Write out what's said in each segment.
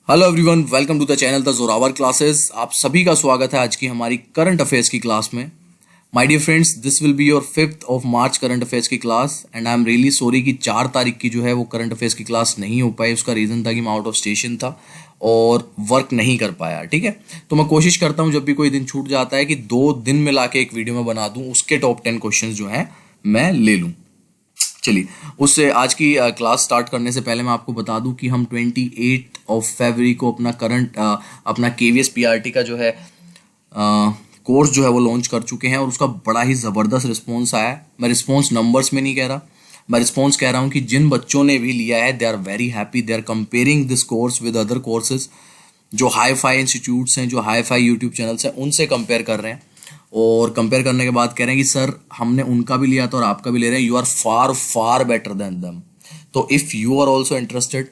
Hello everyone, welcome to the channel the Zorawar classes. आप सभी का स्वागत है आज की हमारी करंट अफेयर्स की क्लास में। My dear friends, this will be your 5th of March current affairs की class and I am really sorry कि 4 तारीख की जो है वो करंट अफेयर्स की क्लास नहीं हो पाई। उसका रीज़न था कि मैं आउट ऑफ स्टेशन था और वर्क नहीं कर पाया। ठीक है, तो मैं कोशिश करता हूँ जब भी कोई दिन छूट जाता है कि 2 दिन मिला के एक वीडियो में बना दूँ, उसके टॉप 10 क्वेश्चन जो हैं मैं ले लूँ। चलिए, उससे आज की क्लास स्टार्ट करने से पहले मैं आपको बता दूं कि हम 28 ऑफ फरवरी को अपना केवीएस पीआरटी का जो है कोर्स जो है वो लॉन्च कर चुके हैं और उसका बड़ा ही ज़बरदस्त रिस्पॉन्स आया है। मैं रिस्पॉन्स नंबर्स में नहीं कह रहा, मैं रिस्पॉन्स कह रहा हूँ कि जिन बच्चों ने भी लिया है they are very happy. They are comparing this course with other courses. जो हाई फाई इंस्टीट्यूट्स हैं, जो हाई फाई यूट्यूब चैनल्स हैं, उनसे कंपेयर कर रहे हैं और कंपेयर करने के बाद कह रहे हैं कि सर हमने उनका भी लिया था और आपका भी ले रहे हैं, you are far far better than them. तो if you are also interested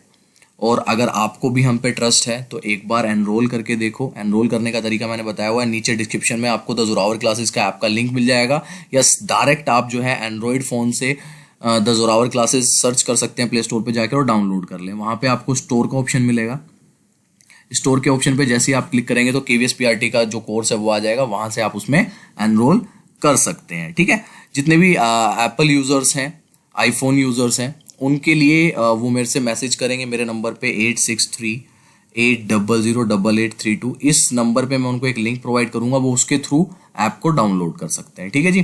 और अगर आपको भी हम पे ट्रस्ट है तो एक बार एनरोल करके देखो। एनरोल करने का तरीका मैंने बताया हुआ है, नीचे डिस्क्रिप्शन में आपको द जोरावर क्लासेस का ऐप का लिंक मिल जाएगा, या डायरेक्ट आप जो है एंड्रॉयड फ़ोन से द जोरावर क्लासेस सर्च कर सकते हैं प्ले स्टोर पर जाकर और डाउनलोड कर लें। वहाँ पर आपको स्टोर का ऑप्शन मिलेगा। स्टोर के ऑप्शन पे जैसे ही आप क्लिक करेंगे तो केवीएस पीआरटी का जो कोर्स है वो आ जाएगा, वहां से आप उसमें एनरोल कर सकते हैं। ठीक है, जितने भी एप्पल यूजर्स हैं, आईफोन यूजर्स हैं, उनके लिए वो मेरे से मैसेज करेंगे मेरे नंबर पे 8638008832। इस नंबर पे मैं उनको एक लिंक प्रोवाइड करूंगा, वो उसके थ्रू ऐप को डाउनलोड कर सकते हैं। ठीक है जी,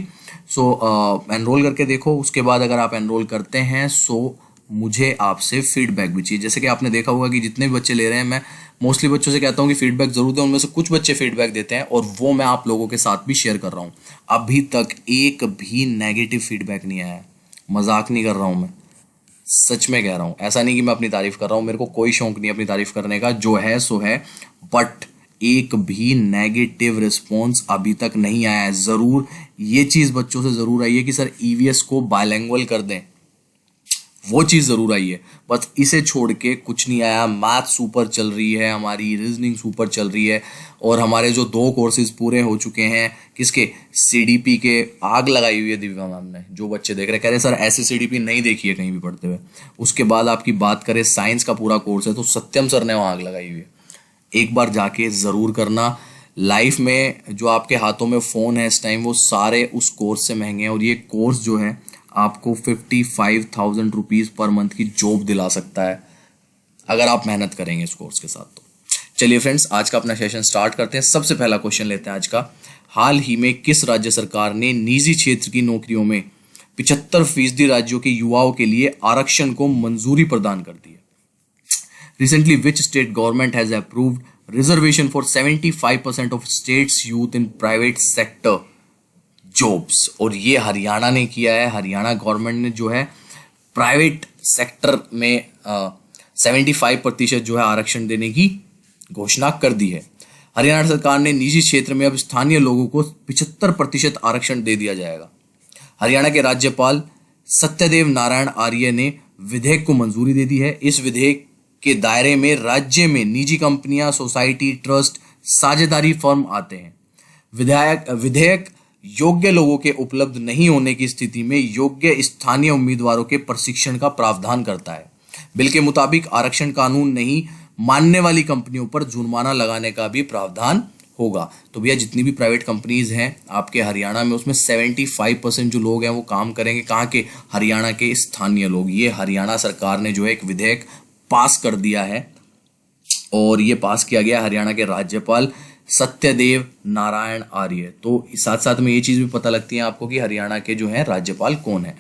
सो एनरोल करके देखो। उसके बाद अगर आप एनरोल करते हैं सो मुझे आपसे फीडबैक भी चाहिए। जैसे कि आपने देखा होगा कि जितने भी बच्चे ले रहे हैं, मैं मोस्टली बच्चों से कहता हूँ कि फीडबैक जरूर दें। उनमें से कुछ बच्चे फीडबैक देते हैं और वो मैं आप लोगों के साथ भी शेयर कर रहा हूँ। अभी तक एक भी नेगेटिव फीडबैक नहीं आया है। मजाक नहीं कर रहा हूँ, मैं सच में कह रहा हूँ। ऐसा नहीं कि मैं अपनी तारीफ कर रहा हूँ, मेरे को कोई शौक नहीं अपनी तारीफ करने का, जो है सो है। बट एक भी नेगेटिव रिस्पॉन्स अभी तक नहीं आया है। ज़रूर ये चीज़ बच्चों से ज़रूर आई है कि सर ईवीएस को बायलैंग्वेज कर दें, वो चीज़ ज़रूर आई है। बस इसे छोड़ के कुछ नहीं आया। मैथ सुपर चल रही है हमारी, रीजनिंग सुपर चल रही है और हमारे जो 2 कोर्सेज पूरे हो चुके हैं, किसके, सीडीपी के, आग लगाई हुई है दिव्या मैम ने। जो बच्चे देख रहे हैं कह रहे सर ऐसे सीडीपी नहीं देखी है कहीं भी पढ़ते हुए। उसके बाद आपकी बात करें साइंस का पूरा कोर्स है तो सत्यम सर ने वहाँ आग लगाई हुई है। एक बार जाके ज़रूर करना। लाइफ में जो आपके हाथों में फ़ोन है इस टाइम, वो सारे उस कोर्स से महंगे हैं और ये कोर्स जो है आपको 55,000 रुपीज़ पर मंथ की जॉब दिला सकता है अगर आप मेहनत करेंगे इस कोर्स के साथ। तो चलिए फ्रेंड्स, आज का अपना सेशन स्टार्ट करते हैं। सबसे पहला क्वेश्चन लेते हैं आज का। हाल ही में किस राज्य सरकार ने निजी क्षेत्र की नौकरियों में 75% राज्यों के युवाओं के लिए आरक्षण को मंजूरी प्रदान कर दी है? Recently, which state government has approved reservation for 75% of states youth in private sector jobs? और ये हरियाणा ने किया है। हरियाणा गवर्नमेंट ने जो है प्राइवेट सेक्टर में 75% जो है आरक्षण देने की घोषणा कर दी है। हरियाणा सरकार ने निजी क्षेत्र में अब स्थानीय लोगों को 75% आरक्षण दे दिया जाएगा। हरियाणा के राज्यपाल सत्यदेव नारायण आर्य ने विधेयक को मंजूरी दे दी है। इस विधेयक के दायरे में राज्य में निजी कंपनियां, सोसाइटी, ट्रस्ट, साझेदारी फर्म आते हैं। विधेयक योग्य लोगों के उपलब्ध नहीं होने की स्थिति में योग्य स्थानीय उम्मीदवारों के प्रशिक्षण का प्रावधान करता है। बिल के मुताबिक आरक्षण कानून नहीं मानने वाली कंपनियों पर जुर्माना लगाने का भी प्रावधान होगा। तो भैया जितनी भी प्राइवेट कंपनीज हैं आपके हरियाणा में, उसमें 75% जो लोग हैं वो काम करेंगे कहाँ के? हरियाणा के स्थानीय लोग। ये हरियाणा सरकार ने जो है एक विधेयक पास कर दिया है और ये पास किया गया हरियाणा के राज्यपाल सत्यदेव नारायण आर्य। तो साथ साथ में ये चीज़ भी पता लगती है आपको कि हरियाणा के जो है राज्यपाल कौन है।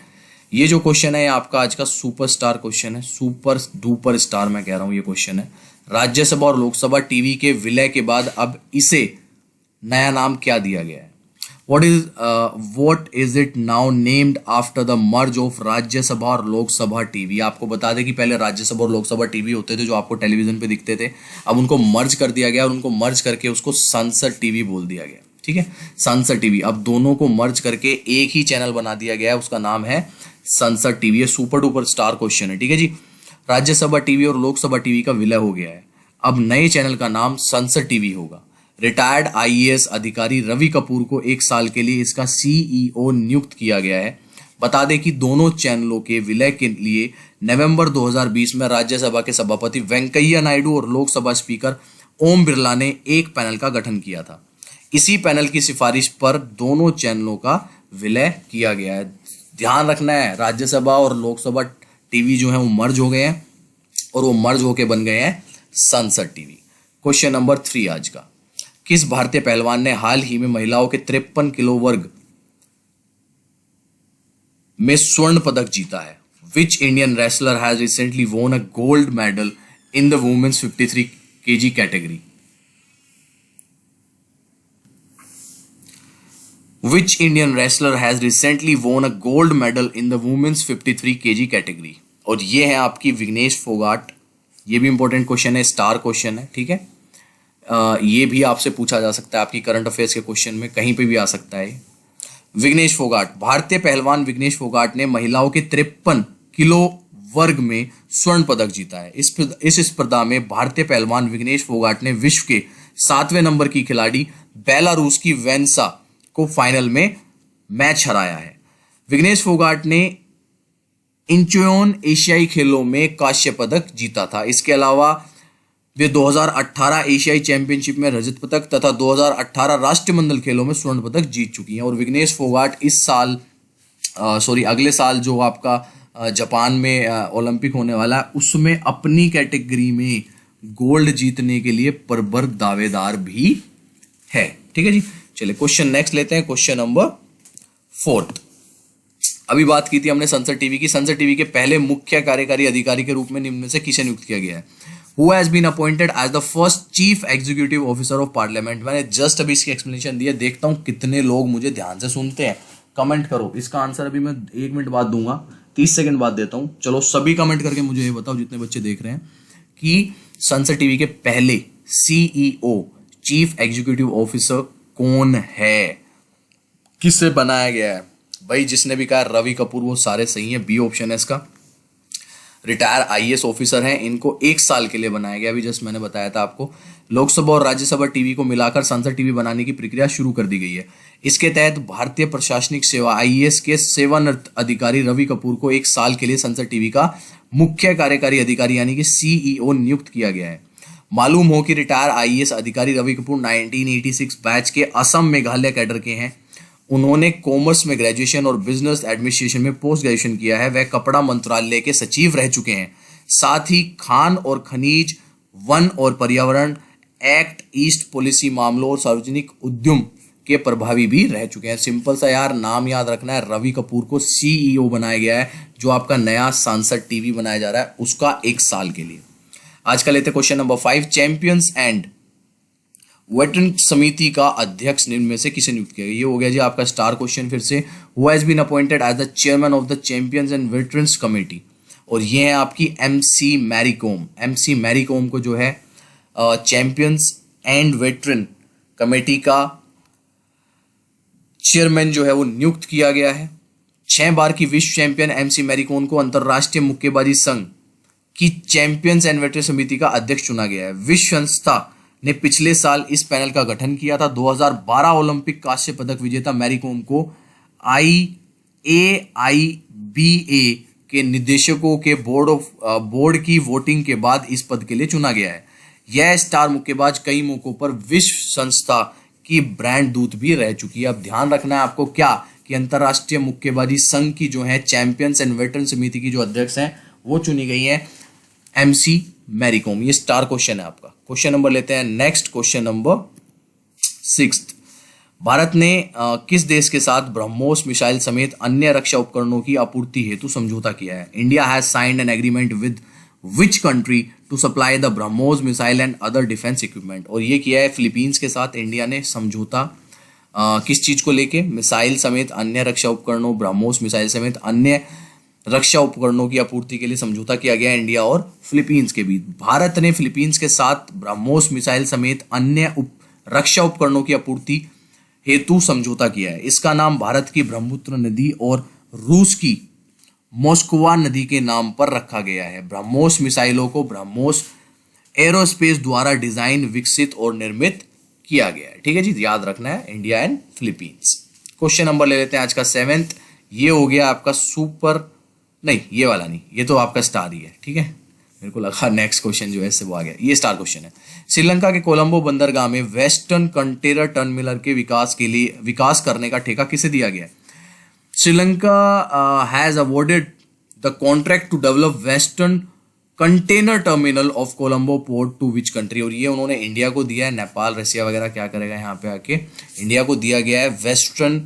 ये जो क्वेश्चन है आपका आज का सुपरस्टार क्वेश्चन है, सुपर डुपर स्टार मैं कह रहा हूँ ये क्वेश्चन है। राज्यसभा और लोकसभा टीवी के विलय के बाद अब इसे नया नाम क्या दिया गया है? what is it now named after the merge of Rajya Sabha और लोकसभा टीवी? आपको बता दें कि पहले राज्यसभा और लोकसभा टीवी होते थे जो आपको टेलीविजन पे दिखते थे, अब उनको मर्ज कर दिया गया और उनको मर्ज करके उसको संसद टीवी बोल दिया गया। ठीक है, संसद टीवी। अब दोनों को मर्ज करके एक ही चैनल बना दिया गया है, उसका नाम है संसद टीवी। ये सुपर डुपर स्टार क्वेश्चन है। ठीक है जी, राज्यसभा टीवी और लोकसभा टीवी का विलय हो गया है, अब नए चैनल का नाम संसद टीवी होगा। रिटायर्ड आईएएस अधिकारी रवि कपूर को 1 साल के लिए इसका सीईओ नियुक्त किया गया है। बता दें कि दोनों चैनलों के विलय के लिए नवंबर 2020 में राज्यसभा के सभापति वेंकैया नायडू और लोकसभा स्पीकर ओम बिरला ने एक पैनल का गठन किया था। इसी पैनल की सिफारिश पर दोनों चैनलों का विलय किया गया है। ध्यान रखना है, राज्यसभा और लोकसभा टीवी जो है वो मर्ज हो गए हैं और वो मर्ज होके बन गए हैं संसद टीवी। क्वेश्चन नंबर 3 आज का, किस भारतीय पहलवान ने हाल ही में महिलाओं के 53 किलो वर्ग में स्वर्ण पदक जीता है? Which Indian wrestler has recently won a gold medal in the women's 53 kg category? Which Indian wrestler has recently won a gold medal in the women's 53 kg category? और ये है आपकी विघ्नेश फोगाट। ये भी इंपॉर्टेंट क्वेश्चन है, स्टार क्वेश्चन है, ठीक है। ये भी आपसे पूछा जा सकता है, आपकी करंट अफेयर्स के क्वेश्चन में कहीं पे भी आ सकता है। विघ्नेश फोगाट, भारतीय पहलवान विघ्नेश फोगाट ने महिलाओं के 53 किलो वर्ग में स्वर्ण पदक जीता है। इस स्पर्धा में भारतीय पहलवान विघ्नेश फोगाट ने विश्व के 7वें नंबर की खिलाड़ी बेलारूस की वेंसा को फाइनल में मैच हराया है। विघ्नेश फोगाट ने इंचोन एशियाई खेलों में कांस्य पदक जीता था। इसके अलावा वे 2018 एशियाई चैंपियनशिप में रजत पदक तथा 2018 राष्ट्रमंडल खेलों में स्वर्ण पदक जीत चुकी हैं। और विघ्नेश फोगाट इस साल अगले साल जो आपका जापान में ओलंपिक होने वाला है उसमें अपनी कैटेगरी में गोल्ड जीतने के लिए प्रबल दावेदार भी है। ठीक है जी, चलिए क्वेश्चन नेक्स्ट लेते हैं। Question number 4। अभी बात की थी हमने संसद टीवी की। संसद टीवी के पहले मुख्य कार्यकारी अधिकारी के रूप में निम्न में से किसे नियुक्त किया गया है? Who has been appointed as the first chief executive officer of parliament? मैंने जस्ट अभी इसकी एक्सप्लेनेशन दी है, देखता हूं कितने लोग मुझे ध्यान से सुनते हैं। कमेंट करो, इसका आंसर अभी मैं 1 मिनट बाद दूंगा, 30 सेकंड बाद देता हूं। चलो सभी कमेंट करके मुझे ये बताओ, जितने बच्चे देख रहे हैं, कि संसद टीवी के पहले सीईओ चीफ एग्जीक्यूटिव ऑफिसर कौन है, किससे बनाया गया है? भाई जिसने भी कहा रवि कपूर, वो सारे सही है, बी ऑप्शन है इसका। रिटायर आईएएस ऑफिसर हैं, इनको 1 साल के लिए बनाया गया। अभी जस्ट मैंने बताया था आपको। लोकसभा और राज्यसभा टीवी को मिलाकर संसद टीवी बनाने की प्रक्रिया शुरू कर दी गई है। इसके तहत भारतीय प्रशासनिक सेवा आईएएस के सेवानिवृत्त अधिकारी रवि कपूर को 1 साल के लिए संसद टीवी का मुख्य कार्यकारी अधिकारी यानी कि सीईओ नियुक्त किया गया है। मालूम हो कि रिटायर आईएएस अधिकारी रवि कपूर 1986 बैच के असम मेघालय कैडर के हैं। उन्होंने कॉमर्स में ग्रेजुएशन और बिजनेस एडमिनिस्ट्रेशन में पोस्ट ग्रेजुएशन किया है। वह कपड़ा मंत्रालय के सचिव रह चुके हैं। साथ ही खान और खनिज, वन और पर्यावरण, एक्ट ईस्ट पॉलिसी मामलों और सार्वजनिक उद्यम के प्रभावी भी रह चुके हैं। सिंपल सा यार नाम याद रखना है, रवि कपूर को सीईओ बनाया गया है। जो आपका नया सांसद टीवी बनाया जा रहा है उसका 1 साल के लिए। आज का लेते question number 5। Champions and veteran समिति का अध्यक्ष निम्न में से किसे नियुक्त किया गया? ये हो गया जी आपका स्टार क्वेश्चन फिर से। Who has been appointed as the chairman of the champions and veterans committee? और ये है आपकी MC Mary Kom. MC Mary Kom को जो है चैंपियंस एंड वेटरन कमेटी का चेयरमैन जो है वो नियुक्त किया गया है। 6 बार की विश्व चैंपियन एमसी मैरी कॉम को अंतरराष्ट्रीय मुक्केबाजी संघ की चैंपियंस एंड वेटरन समिति का अध्यक्ष चुना गया है। विश्व संस्था ने पिछले साल इस पैनल का गठन किया था। 2012 ओलंपिक कांस्य पदक विजेता मैरी कॉम को आईएआईबीए के निदेशकों के बोर्ड की वोटिंग के बाद इस पद के लिए चुना गया है। यह स्टार मुक्केबाज कई मौकों पर विश्व संस्था की ब्रांड दूत भी रह चुकी है। अब ध्यान रखना है आपको क्या कि अंतरराष्ट्रीय मुक्केबाजी संघ की जो है चैंपियंस एंड वेटरन समिति की जो अध्यक्ष हैं वो चुनी गई है एमसी मैरी कॉम। ये स्टार क्वेश्चन है आपका। क्वेश्चन नंबर लेते हैं नेक्स्ट, क्वेश्चन नंबर 6। भारत ने किस देश के साथ ब्रह्मोस मिसाइल समेत अन्य रक्षा उपकरणों की आपूर्ति हेतु समझौता किया है? India has signed an agreement with which country to supply the BrahMos missile and other defence equipment? और ये किया है फिलीपींस के साथ। इंडिया ने समझौता किस चीज को लेके? मिसाइल समेत अन्य रक्षा उपकरणों, ब्रह्मोस मिसाइल समेत अन्य रक्षा उपकरणों की आपूर्ति के लिए समझौता किया गया इंडिया और फिलीपींस के बीच। भारत ने फिलीपींस के साथ ब्रह्मोस मिसाइल समेत अन्य रक्षा उपकरणों की आपूर्ति हेतु समझौता किया है। इसका नाम भारत की ब्रह्मपुत्र नदी और रूस की मोस्कवा नदी के नाम पर रखा गया है। ब्रह्मोस मिसाइलों को ब्रह्मोस एरोस्पेस द्वारा डिजाइन, विकसित और निर्मित किया गया है। ठीक है जी, याद रखना है India and Philippines. Question number ले लेते हैं आज का 7th। ये हो गया आपका सुपर, नहीं ये वाला नहीं, ये तो आपका स्टार ही है, ठीक है। मेरे को लगा नेक्स्ट क्वेश्चन जो है वो आ गया, ये स्टार क्वेश्चन है। श्रीलंका के कोलंबो बंदरगाह में वेस्टर्न कंटेनर टर्मिनल के विकास करने का ठेका किसे दिया गया है? Sri Lanka has awarded the contract to develop western container terminal of Colombo port to which country? और ये उन्होंने इंडिया को दिया है। नेपाल, रशिया वगैरह क्या करेगा यहाँ पे आके? इंडिया को दिया गया है western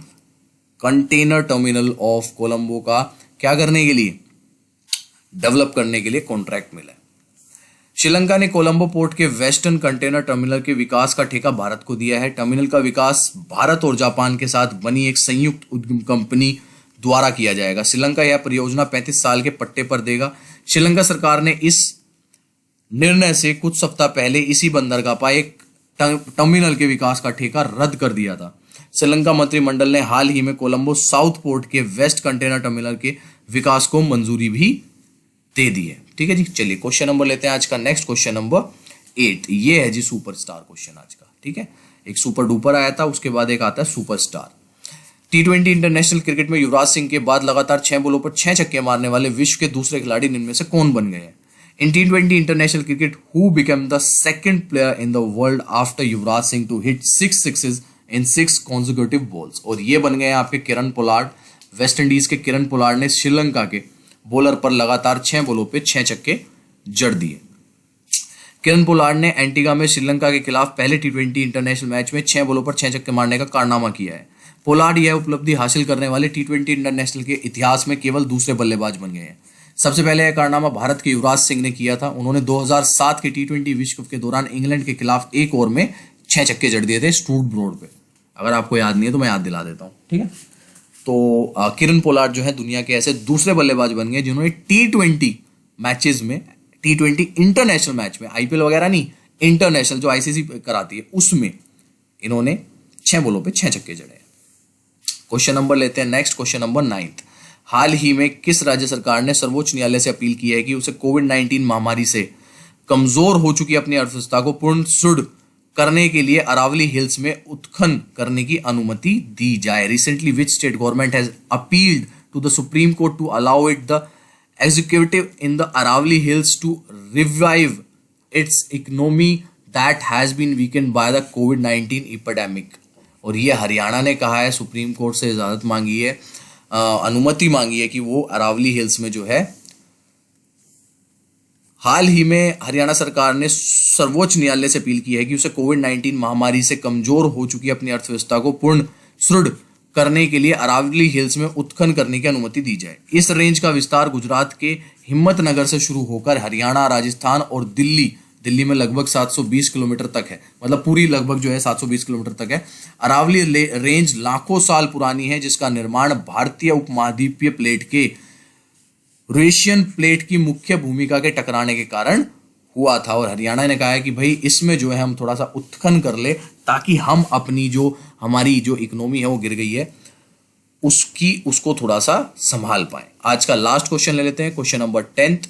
container terminal of Colombo का क्या करने के लिए? डेवलप करने के लिए कॉन्ट्रैक्ट मिला है। श्रीलंका ने कोलंबो पोर्ट के वेस्टर्न कंटेनर टर्मिनल के विकास का ठेका भारत को दिया है। टर्मिनल का विकास भारत और जापान के साथ बनी एक संयुक्त उद्यम कंपनी द्वारा किया जाएगा। श्रीलंका यह परियोजना 35 साल के पट्टे पर देगा। श्रीलंका सरकार ने इस निर्णय से कुछ सप्ताह पहले इसी बंदरगाह पर एक टर्मिनल के विकास का ठेका रद्द कर दिया था। श्रीलंका मंत्रिमंडल ने हाल ही में कोलंबो साउथ पोर्ट के वेस्ट कंटेनर टर्मिनल के विकास को मंजूरी भी दे दी है। ठीक है जी, चलिए क्वेश्चन नंबर लेते हैं आज का। नेक्स्ट क्वेश्चन नंबर 8, ये है जी सुपरस्टार क्वेश्चन आज का। ठीक है, एक सुपर डुपर आया था, उसके बाद एक आता है सुपरस्टार। T20 इंटरनेशनल क्रिकेट में युवराज सिंह के बाद लगातार 6 बॉलों पर 6 छक्के मारने वाले विश्व के दूसरे खिलाड़ी इनमें से कौन बन गए हैं? In T20 international cricket who became the second player in the world after Yuvraj Singh to hit 6 sixes in 6 consecutive balls? और ये बन गए हैं आपके किरण पोलार्ड। वेस्ट इंडीज के किरण पोलार्ड ने श्रीलंका के बॉलर पर लगातार 6 बॉलों पे 6 छक्के जड़ दिए। किरण पोलार्ड ने एंटीगा में श्रीलंका के खिलाफ पहले T20 इंटरनेशनल मैच में 6 बॉलों पर 6 छक्के मारने का कारनामा किया है। पोलार्ड यह उपलब्धि हासिल करने वाले T20 इंटरनेशनल के इतिहास में केवल दूसरे बल्लेबाज बन गए हैं। सबसे पहले यह कारनामा भारत के युवराज सिंह ने किया था। उन्होंने 2007 के T20 विश्व कप के दौरान इंग्लैंड के खिलाफ एक ओवर में 6 छक्के जड़ दिए थे स्टूट ब्रॉड पे। अगर आपको याद नहीं है तो मैं याद दिला देता हूँ। ठीक है, तो किरण पोलार्ड जो है दुनिया के ऐसे दूसरे बल्लेबाज बन गए जिन्होंने T20 मैचेस में, T20 इंटरनेशनल मैच में, IPL वगैरह नहीं, इंटरनेशनल जो ICC कराती है उसमें इन्होंने 6 बॉलों पे 6 छक्के जड़े। क्वेश्चन नंबर लेते हैं नेक्स्ट, क्वेश्चन नंबर 9। हाल ही में किस राज्य सरकार ने सर्वोच्च न्यायालय से अपील की है कि उसे कोविड-19 महामारी से कमजोर हो चुकी अपनी अर्थव्यवस्था को पुनः सुदृढ़ करने के लिए अरावली हिल्स में उत्खनन करने की अनुमति दी जाए? Recently which state government has appealed to the Supreme Court to allow it the executive in the Aravalli hills to revive its economy that has been weakened by the कोविड-19 एपिडेमिक? और ये हरियाणा ने कहा है, सुप्रीम कोर्ट से इजाजत मांगी है, अनुमति मांगी है कि वो अरावली हिल्स में जो है, हाल ही में हरियाणा सरकार ने सर्वोच्च न्यायालय से अपील की है कि उसे कोविड-19 महामारी से कमजोर हो चुकी अपनी अर्थव्यवस्था को पूर्ण सुदृढ़ करने के लिए अरावली हिल्स में उत्खनन करने की अनुमति दी जाए। इस रेंज का विस्तार गुजरात के हिम्मतनगर से शुरू होकर हरियाणा, राजस्थान और दिल्ली में लगभग 720 किलोमीटर तक है। मतलब पूरी लगभग जो है 720 किलोमीटर तक है। अरावली रेंज लाखों साल पुरानी है, जिसका निर्माण भारतीय उपमहाद्वीपीय प्लेट के यूरेशियन प्लेट की मुख्य भूमिका के टकराने के कारण हुआ था। और हरियाणा ने कहा है कि भाई इसमें जो है हम थोड़ा सा उत्खनन कर ले ताकि हम अपनी जो हमारी जो इकोनॉमी है वो गिर गई है उसको थोड़ा सा संभाल पाए। आज का लास्ट क्वेश्चन ले लेते हैं, क्वेश्चन नंबर 10।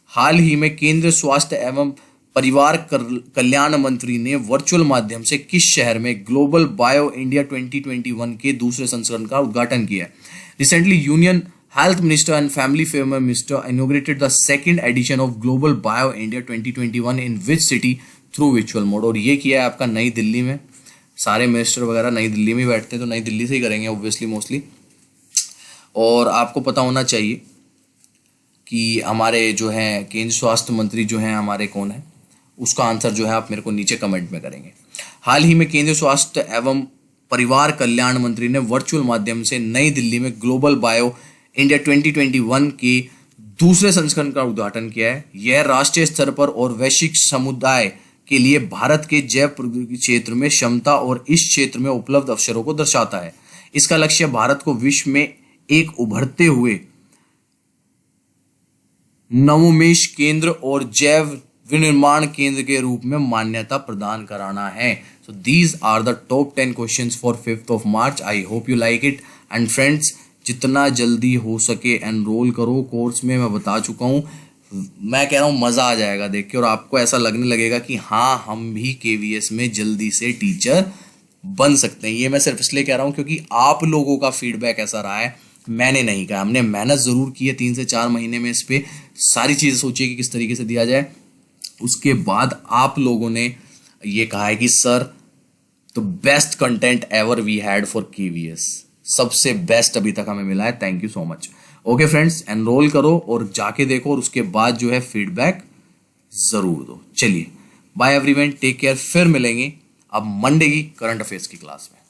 हाल ही में केंद्रीय स्वास्थ्य एवं परिवार कल्याण मंत्री ने वर्चुअल माध्यम से किस शहर में ग्लोबल बायो इंडिया 2021 के दूसरे संस्करण का उद्घाटन किया है? Recently union health minister and family fair minister inaugurated the second edition of global bio India 2021 in which city through virtual mode? और ये किया है आपका नई दिल्ली में। सारे मिनिस्टर वगैरह नई दिल्ली में बैठते हैं तो नई दिल्ली से ही करेंगे ऑब्वियसली मोस्टली। और आपको पता होना चाहिए कि हमारे जो है केंद्रीय स्वास्थ्य मंत्री जो हैं हमारे कौन है, उसका आंसर जो है आप मेरे को नीचे कमेंट में करेंगे। हाल ही में केंद्रीय स्वास्थ्य एवं परिवार कल्याण मंत्री ने वर्चुअल माध्यम से नई दिल्ली में ग्लोबल बायो इंडिया 2021 के दूसरे संस्करण का उद्घाटन किया है। यह राष्ट्रीय स्तर पर और वैश्विक समुदाय के लिए भारत के जैव प्रौद्योगिकी क्षेत्र में क्षमता और इस क्षेत्र में उपलब्ध अवसरों को दर्शाता है। इसका लक्ष्य भारत को विश्व में एक उभरते हुए नवोन्मेष केंद्र और जैव विनिर्माण केंद्र के रूप में मान्यता प्रदान कराना है। So these are the top 10 questions for 5th of March। I hope you like it and friends, जितना जल्दी हो सके एनरोल करो कोर्स में। मैं बता चुका हूँ, मैं कह रहा हूँ मज़ा आ जाएगा देख के और आपको ऐसा लगने लगेगा कि हाँ हम भी KVS में जल्दी से टीचर बन सकते हैं। ये मैं सिर्फ इसलिए कह रहा हूँ क्योंकि आप लोगों का फीडबैक ऐसा रहा है मैंने नहीं कहा, हमने मेहनत ज़रूर की है 3 से 4 महीने में इस पर सारी चीज़ें सोची कि किस तरीके से दिया जाए। उसके बाद आप लोगों ने ये कहा है कि sir the best content ever we had for KVS, सबसे बेस्ट अभी तक हमें मिला है, thank you so much. Okay friends, enrol करो और जाके देखो और उसके बाद जो है फीडबैक ज़रूर दो। चलिए बाय एवरीवन, टेक केयर, फिर मिलेंगे अब मंडे की करंट अफेयर्स की क्लास में।